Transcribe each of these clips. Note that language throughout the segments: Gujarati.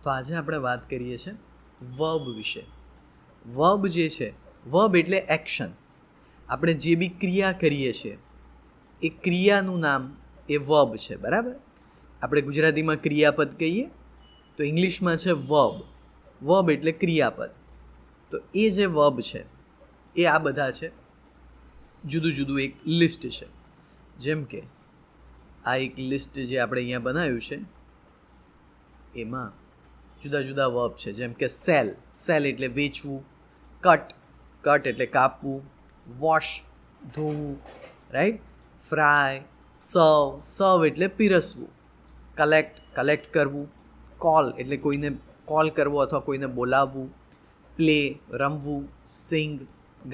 તો આજે આપણે વાત કરીએ છીએ વર્બ વિશે. વર્બ જે છે, વર્બ એટલે એક્શન. આપણે જે બી ક્રિયા કરીએ છીએ એ ક્રિયાનું નામ એ વર્બ છે, બરાબર. આપણે ગુજરાતીમાં ક્રિયાપદ કહીએ તો ઇંગ્લિશમાં છે વર્બ. વર્બ એટલે ક્રિયાપદ. તો એ જે વર્બ છે એ આ બધા છે, જુદું જુદું એક લિસ્ટ છે. જેમ કે આ એક લિસ્ટ જે આપણે અહીંયા બનાવ્યું છે એમાં જુદા જુદા વર્બ છે. જેમ કે સેલ, સેલ એટલે વેચવું. કટ, કટ એટલે કાપવું. વોશ, ધોવું, રાઈટ. ફ્રાય, સર્વ, સર્વ એટલે પીરસવું. કલેક્ટ, કલેક્ટ કરવું. કોલ એટલે કોઈને કોલ કરવો અથવા કોઈને બોલાવવું. પ્લે, રમવું. સિંગ,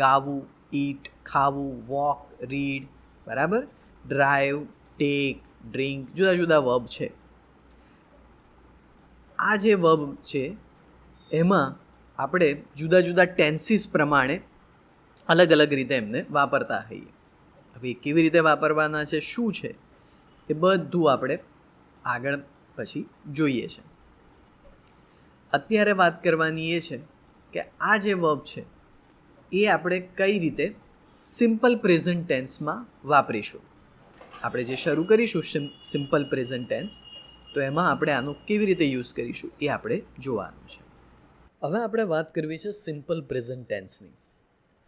ગાવું. ઈટ, ખાવું. વોક, રીડ, બરાબર. ડ્રાઈવ, ટેક, ડ્રિંક, જુદા જુદા વર્બ છે. આ જે વર્બ છે એમાં આપણે જુદા જુદા ટેન્સીસ પ્રમાણે અલગ અલગ રીતે એમને વાપરતા હોઈએ. હવે કેવી રીતે વાપરવાના છે, શું છે, એ બધું આપણે આગળ પછી જોઈએ છે. અત્યારે વાત કરવાની એ છે કે આ જે વર્બ છે એ આપણે કઈ રીતે સિમ્પલ પ્રેઝન્ટ ટેન્સમાં વાપરીશું. આપણે જે શરૂ કરીશું સિમ્પલ પ્રેઝન્ટ ટેન્સ, તો એમાં આપણે આનો કેવી રીતે યુઝ કરીશું એ આપણે જોવાનું છે. હવે આપણે વાત કરવી છે સિમ્પલ પ્રેઝન્ટ ટેન્સની.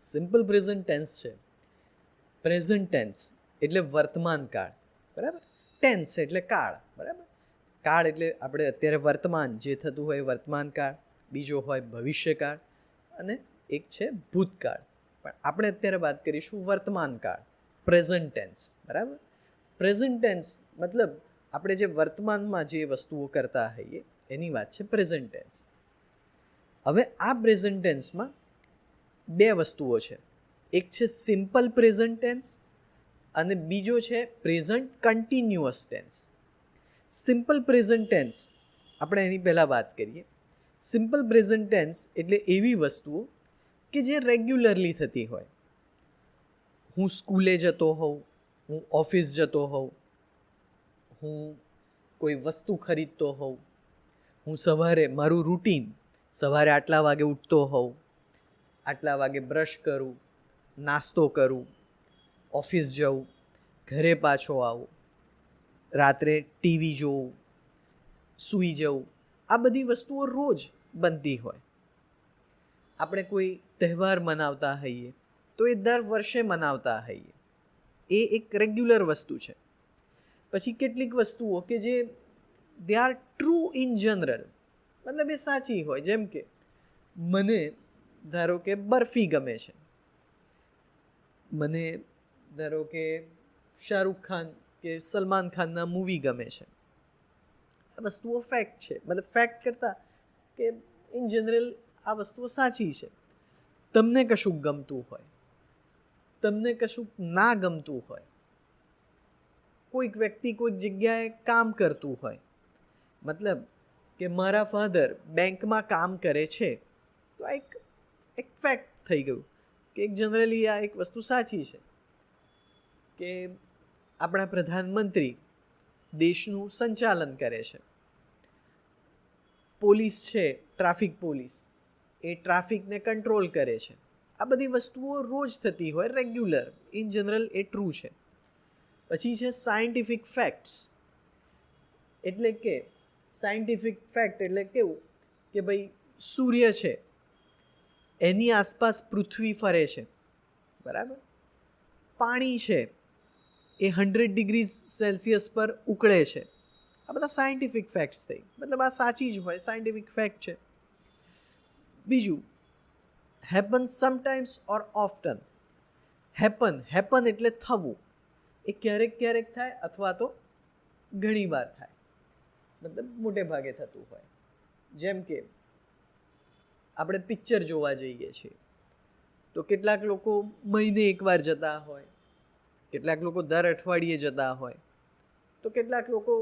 સિમ્પલ પ્રેઝન્ટ ટેન્સ છે, પ્રેઝન્ટ ટેન્સ એટલે વર્તમાન કાળ, બરાબર. ટેન્સ એટલે કાળ, બરાબર. કાળ એટલે આપણે અત્યારે વર્તમાન જે થતું હોય વર્તમાન કાળ, બીજો હોય ભવિષ્યકાળ, અને એક છે ભૂતકાળ. પણ આપણે અત્યારે વાત કરીશું વર્તમાન કાળ, પ્રેઝન્ટ ટેન્સ, બરાબર. પ્રેઝન્ટ ટેન્સ મતલબ આપણે જે વર્તમાનમાં જે વસ્તુઓ કરતા હોઈએ એની વાત છે પ્રેઝન્ટ ટેન્સ. હવે આ પ્રેઝન્ટ ટેન્સમાં બે વસ્તુઓ છે. એક છે સિમ્પલ પ્રેઝન્ટ ટેન્સ અને બીજો છે present continuous tense. Simple present tense આપણે એની પહેલાં વાત કરીએ. સિમ્પલ પ્રેઝન્ટ ટેન્સ એટલે એવી વસ્તુઓ કે જે રેગ્યુલરલી થતી હોય. હું સ્કૂલે જતો હોઉં, હું ઓફિસ જતો હોઉં, હું કોઈ વસ્તુ ખરીદતો હોઉં, હું સવારે મારું રૂટીન સવારે આટલા વાગે ઉઠતો હોઉં, આટલા વાગે બ્રશ કરું, નાસ્તો કરું, ઓફિસ જાઉં, ઘરે પાછો આવું, રાત્રે ટીવી જોઉં, સૂઈ જવું, આ બધી વસ્તુઓ રોજ બનતી હોય. આપણે કોઈ તહેવાર મનાવતા હોઈએ તો એ દર વર્ષે મનાવતા હોઈએ, એ એક રેગ્યુલર વસ્તુ છે. પછી કેટલીક વસ્તુઓ કે જે they are true in general, મતલબ એ સાચી હોય. જેમ કે મને ધારો કે બરફી ગમે છે, મને ધારો કે શાહરૂખ ખાન કે સલમાન ખાનના મૂવી ગમે છે. આ વસ્તુઓ ફેક્ટ છે, મતલબ ફેક્ટ કરતાં કે ઇન જનરલ આ વસ્તુઓ સાચી છે. તમને કશુંક ગમતું હોય, તમને કશુંક ના ગમતું હોય, કોઈક વ્યક્તિ કોઈક જગ્યાએ કામ કરતું હોય, મતલબ કે મારા ફાધર બેંકમાં કામ કરે છે, તો આ એક ફેક્ટ થઈ ગયું કે એક જનરલી આ એક વસ્તુ સાચી છે. કે આપણા પ્રધાનમંત્રી દેશનું સંચાલન કરે છે. પોલીસ છે, ટ્રાફિક પોલીસ, એ ટ્રાફિકને કંટ્રોલ કરે છે. આ બધી વસ્તુઓ રોજ થતી હોય, regular, in general A true છે. પછી છે સાયન્ટિફિક ફેક્ટ્સ. એટલે કે સાયન્ટિફિક ફેક્ટ એટલે કેવું કે ભાઈ સૂર્ય છે એની આસપાસ પૃથ્વી ફરે છે, બરાબર. પાણી છે એ 100 ડિગ્રી સેલ્સિયસ પર ઉકળે છે. આ બધા સાયન્ટિફિક ફેક્ટ્સ થઈ, મતલબ આ સાચી જ હોય, સાયન્ટિફિક ફેક્ટ છે. બીજું હેપન સમટાઈમ્સ ઓર ઓફટન. હેપન એટલે થવું, એ ક્યારેક ક્યારેક થાય અથવા તો ઘણી વાર થાય, મતલબ મોટે ભાગે થતું હોય. જેમ કે આપણે પિક્ચર જોવા જઈએ છીએ તો કેટલાક લોકો મહિને એકવાર જતા હોય, કેટલાક લોકો દર અઠવાડિયે જતા હોય, તો કેટલાક લોકો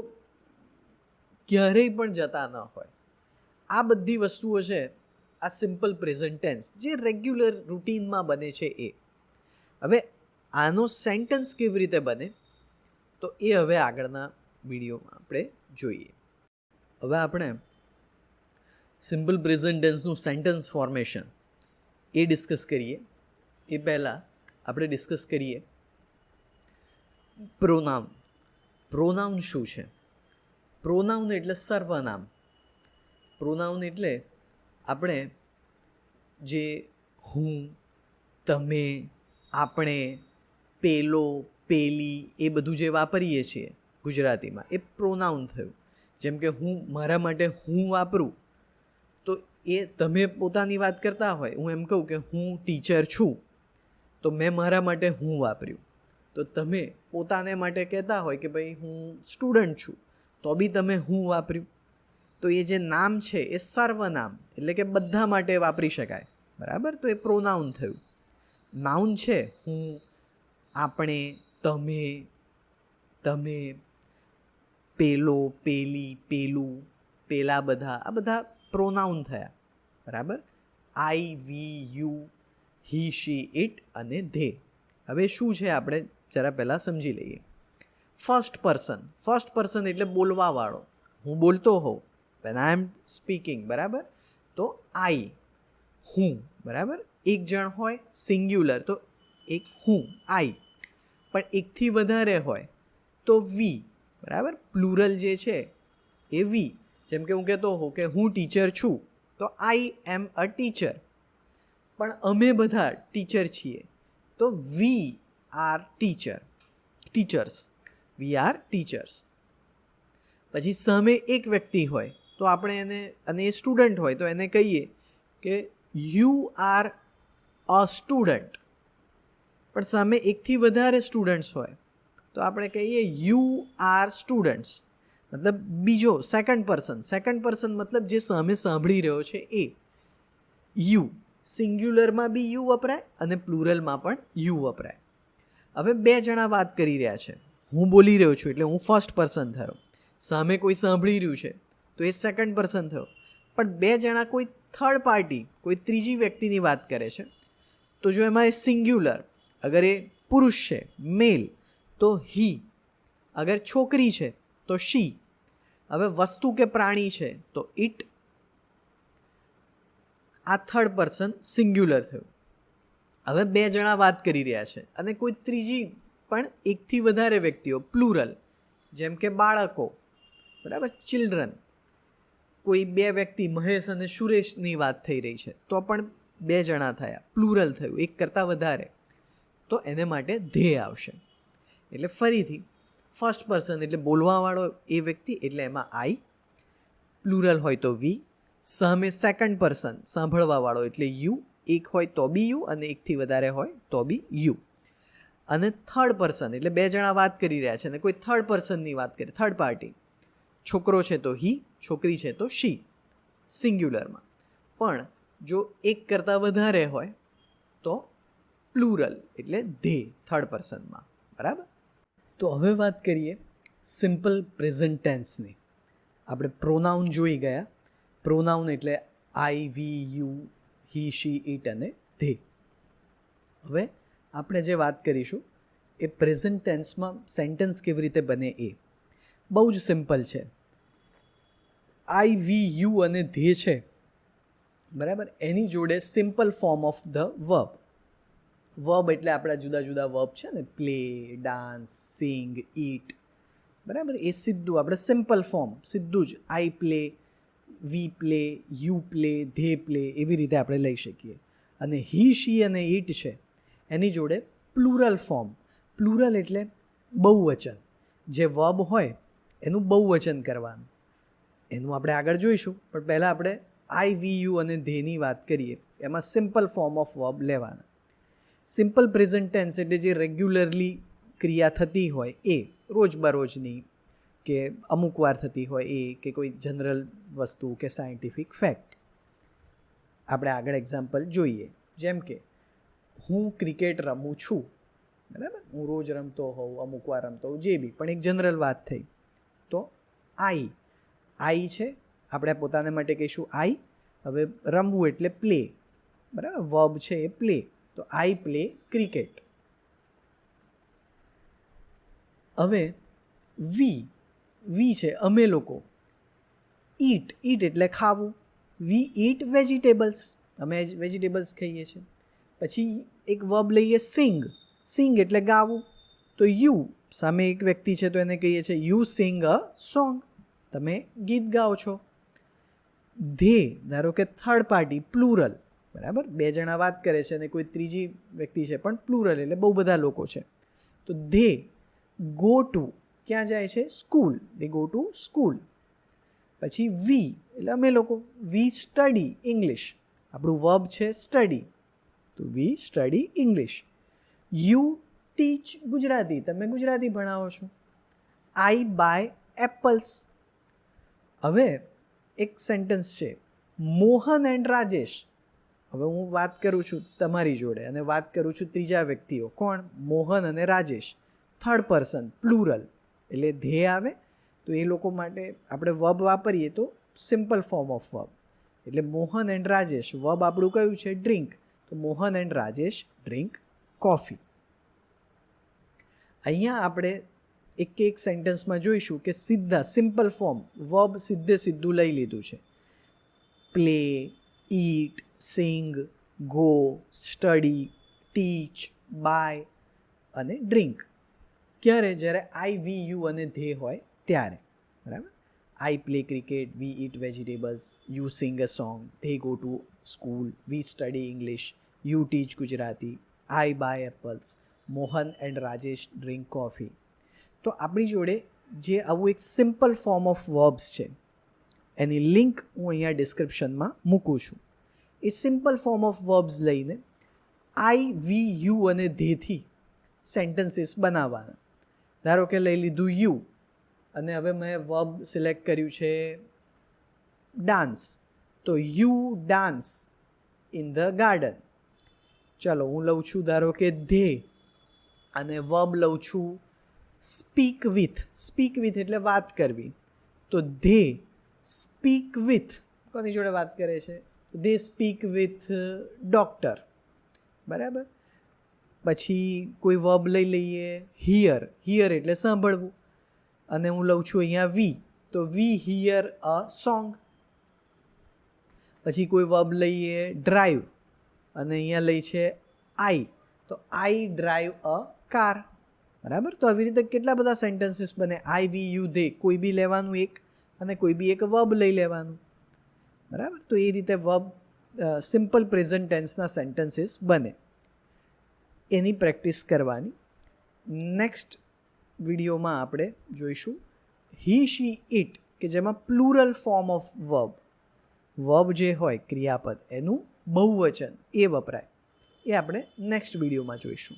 ક્યારેય પણ જતા ન હોય. આ બધી વસ્તુઓ છે આ સિમ્પલ પ્રેઝન્ટ ટેન્સ જે રેગ્યુલર રૂટીનમાં બને છે એ. હવે આનો સેન્ટેન્સ કેવી રીતે બને તો એ હવે આગળના વિડીયોમાં આપણે જોઈએ. હવે આપણે સિમ્પલ પ્રેઝન્ટ ટેન્સનું સેન્ટેન્સ ફોર્મેશન એ ડિસ્કસ કરીએ એ પહેલાં આપણે ડિસ્કસ કરીએ પ્રોનાઉન. પ્રોનાઉન શું છે? પ્રોનાઉન એટલે સર્વનામ. પ્રોનાઉન એટલે આપણે જે હું, તમે, આપણે, પેલો, પેલી એ બધું જે વાપરીએ છીએ ગુજરાતીમાં એ પ્રોનાઉન થયું. જેમ કે હું મારા માટે હું વાપરું તો એ તમે પોતાની વાત કરતા હોય, હું એમ કહું કે હું ટીચર છું તો મેં મારા માટે હું વાપર્યું. તો તમે પોતાને માટે કહેતા હોય કે ભાઈ હું સ્ટુડન્ટ છું તો બી તમે હું વાપર્યું. તો એ જે નામ છે એ સર્વનામ એટલે કે બધા માટે વાપરી શકાય, બરાબર? તો એ પ્રોનાઉન થયું. નાઉન છે હું, આપણે, તમે, તમે, પેલો, પેલી, પેલું, પેલા બધા, આ બધા પ્રોનાઉન થયા, બરાબર? આઈ, વી, યુ, હી, શી, ઇટ અને ધે. હવે શું છે આપણે જરા પહેલાં સમજી લઈએ. ફર્સ્ટ પર્સન એટલે બોલવાવાળો. હું બોલતો હોઉં, વેન આઈ એમ સ્પીકિંગ, બરાબર? તો આઈ, હું, બરાબર? એક જણ હોય સિંગ્યુલર તો એક હું, આઈ. પણ એકથી વધારે હોય તો વી, બરાબર? પ્લુરલ જે છે એ વી. જેમ કે હું કહેતો હોઉં કે હું ટીચર છું તો આઈ એમ અ ટીચર. પણ અમે બધા ટીચર છીએ તો we are teachers. We are teachers. પછી સામે એક વ્યક્તિ હોય તો આપણે એને, અને એ સ્ટુડન્ટ હોય તો એને કહીએ કે યુ આર અ સ્ટુડન્ટ. પણ સામે એકથી વધારે સ્ટુડન્ટ્સ હોય તો આપણે કહીએ યુ આર સ્ટુડન્ટ્સ. મતલબ બીજો સેકન્ડ પર્સન મતલબ જે સામે સાંભળી રહ્યો છે એ. યુ સિંગ્યુલરમાં બી યુ વપરાય અને પ્લુરલમાં પણ યુ વપરાય. હવે બે જણા વાત કરી રહ્યા છે, હું બોલી રહ્યો છું એટલે હું ફર્સ્ટ પર્સન થયો, સામે કોઈ સાંભળી રહ્યું છે તો એ સેકન્ડ પર્સન થયો. પણ બે જણા કોઈ થર્ડ પાર્ટી, કોઈ ત્રીજી વ્યક્તિની વાત કરે છે તો જો એમાં એ સિંગ્યુલર, અગર એ પુરુષ છે મેલ તો હી, અગર છોકરી છે તો શી, હવે વસ્તુ કે પ્રાણી છે તો ઇટ. આ થર્ડ પર્સન સિંગ્યુલર થયું. હવે બે જણા વાત કરી રહ્યા છે અને કોઈ ત્રીજી પણ એકથી વધારે વ્યક્તિઓ પ્લુરલ, જેમ કે બાળકો, બરાબર? ચિલ્ડ્રન. કોઈ બે વ્યક્તિ મહેશ અને સુરેશની વાત થઈ રહી છે તો પણ બે જણા થયા, પ્લુરલ થયું, એક કરતાં વધારે, તો એને માટે ધ્યેય આવશે. એટલે ફરીથી ફર્સ્ટ પર્સન એટલે બોલવાવાળો એ વ્યક્તિ એટલે એમાં આઈ, પ્લુરલ હોય તો વી, સામે સેકન્ડ પર્સન સાંભળવાવાળો એટલે યુ, એક હોય તો બી યુ અને એકથી વધારે હોય તો બી યુ. અને થર્ડ પર્સન એટલે બે જણા વાત કરી રહ્યા છે અને કોઈ થર્ડ પર્સનની વાત કરે, થર્ડ પાર્ટી, છોકરો છે તો હી, છોકરી છે તો શી, સિંગ્યુલરમાં. પણ જો એક કરતાં વધારે હોય તો પ્લુરલ એટલે ધે, થર્ડ પર્સનમાં, બરાબર? તો હવે વાત કરીએ સિમ્પલ પ્રેઝન્ટ ટેન્સની. આપણે પ્રોનાઉન જોઈ ગયા. પ્રોનાઉન એટલે આઈ, વી, યુ, હી, શી, ઇટ અને ધે. હવે આપણે જે વાત કરીશું એ પ્રેઝન્ટ ટેન્સમાં સેન્ટેન્સ કેવી રીતે બને એ બહુ જ સિમ્પલ છે. આઈ, વી, યુ અને ધે છે, બરાબર? એની જોડે simple form of the verb. Verb એટલે આપણા જુદા જુદા વર્બ છે ને, પ્લે, ડાન્સ, સિંગ, ઈટ, બરાબર? એ સીધું આપણે સિમ્પલ ફોર્મ, સીધું જ I play, we play, you play, they play, એવી રીતે આપણે લઈ શકીએ. અને હી, શી અને ઇટ છે એની જોડે પ્લુરલ ફોર્મ. પ્લુરલ એટલે બહુવચન. જે વર્બ હોય એનું બહુવચન કરવાનું, એનું આપણે આગળ જોઈશું. પણ પહેલાં આપણે આઈ, વી, યુ અને ધેની વાત કરીએ. એમાં સિમ્પલ ફોર્મ ઓફ વર્બ લેવાના. સિમ્પલ પ્રેઝન્ટ ટેન્સ એટલે જે રેગ્યુલરલી ક્રિયા થતી હોય એ, રોજબરોજની કે અમુક વાર થતી હોય એ, કે કોઈ જનરલ વસ્તુ કે સાયન્ટિફિક ફેક્ટ. આપણે આગળ એક્ઝામ્પલ જોઈએ. જેમ કે હું ક્રિકેટ રમું છું, બરાબર? હું રોજ રમતો હોઉં, અમુક વાર રમતો હોઉં, જે બી, પણ એક જનરલ વાત થઈ. તો આઈ છે, આપણે પોતાને માટે કહીશું આઈ. હવે રમવું એટલે પ્લે, બરાબર? વર્બ છે એ પ્લે, તો આઈ પ્લે ક્રિકેટ. હવે વી છે અમે લોકો. ઈટ એટલે ખાવું, વી ઈટ વેજીટેબલ્સ, અમે વેજીટેબલ્સ ખાઈએ છીએ. પછી એક વર્બ લઈએ સિંગ, સિંગ એટલે ગાવું, તો યુ સામે એક વ્યક્તિ છે તો એને કહીએ છીએ યુ સિંગ અ સોંગ, તમે ગીત ગાઓ છો. ધે ધારો કે થર્ડ પાર્ટી પ્લુરલ, બરાબર, બે જણા વાત કરે છે અને કોઈ ત્રીજી વ્યક્તિ છે પણ પ્લુરલ એટલે બહુ બધા લોકો છે. તો ધે ગો ટુ, ક્યાં જાય છે? School, they go to school. પછી વી એટલે અમે લોકો, વી સ્ટડી ઇંગ્લિશ, આપણું વર્બ છે સ્ટડી, તો we study English. You teach Gujarati, તમે ગુજરાતી ભણાવો છો. I buy apples. હવે એક સેન્ટેન્સ છે મોહન એન્ડ રાજેશ. હવે હું વાત કરું છું તમારી જોડે અને વાત કરું છું ત્રીજા વ્યક્તિઓ, કોણ? મોહન અને રાજેશ, થર્ડ પર્સન પ્લુરલ એટલે ધ્યેય આવે. તો એ લોકો માટે આપણે વર્બ વાપરીએ તો સિમ્પલ ફોર્મ ઓફ વર્બ, એટલે મોહન એન્ડ રાજેશ, વર્બ આપણું કયું છે? ડ્રિંક, તો Mohan and Rajesh drink coffee. અહીંયા આપણે એક સેન્ટેન્સમાં જોઈશું કે સીધા સિમ્પલ ફોર્મ વર્બ સીધું લઈ લીધું છે. Play, eat, sing, go, study, teach, buy અને ડ્રિંક. ક્યારે? જ્યારે આઈ, વી, યુ અને ધે હોય ત્યારે, બરાબર. I play cricket, we eat vegetables, you sing a song, they go to school, we study English, you teach Gujarati, I buy apples, Mohan and Rajesh drink coffee. તો આપણી જોડે જે આવું એક સિમ્પલ ફોર્મ ઓફ વર્બ્સ છે એની લિંક હું અહીંયા ડિસ્ક્રિપ્શનમાં મૂકું છું. એ સિમ્પલ ફોર્મ ઓફ વર્બ્સ લઈને આઈ, વી, યુ અને ધેથી સેન્ટેન્સીસ બનાવવાના. ધારો કે લઈ લીધું યુ અને હવે મેં વર્બ સિલેક્ટ કર્યું છે ડાન્સ, તો you dance in the garden. ચલો હું લઉં છું ધારો કે ધે અને વર્બ લઉં છું સ્પીક વિથ. સ્પીક વિથ એટલે વાત કરવી, તો ધે સ્પીક વિથ, કોની જોડે વાત કરે છે? ધે સ્પીક વિથ ડૉક્ટર, બરાબર. પછી કોઈ વર્બ લઈ લઈએ હિયર, હિયર એટલે સાંભળવું, અને હું લઉં છું અહીંયા વી, તો વી હિયર અ સોંગ. પછી કોઈ વર્બ લઈએ ડ્રાઈવ અને અહીંયા લઈ છે આઈ, તો આઈ ડ્રાઈવ અ કાર, બરાબર. તો આવી રીતે કેટલા બધા સેન્ટેન્સીસ બને, આઈ, વી, યુ, ધે, કોઈ બી લેવાનું એક અને કોઈ બી એક વર્બ લઈ લેવાનું, બરાબર. તો એ રીતે વર્બ સિમ્પલ પ્રેઝન્ટ ટેન્સના સેન્ટેન્સીસ બને. એની પ્રેક્ટિસ કરવાની. નેક્સ્ટ વિડીયોમાં આપણે જોઈશું હી, શી, ઇટ, કે જેમાં plural form of verb, verb જે હોય ક્રિયાપદ એનું બહુવચન એ વપરાય, એ આપણે નેક્સ્ટ વિડીયોમાં જોઈશું.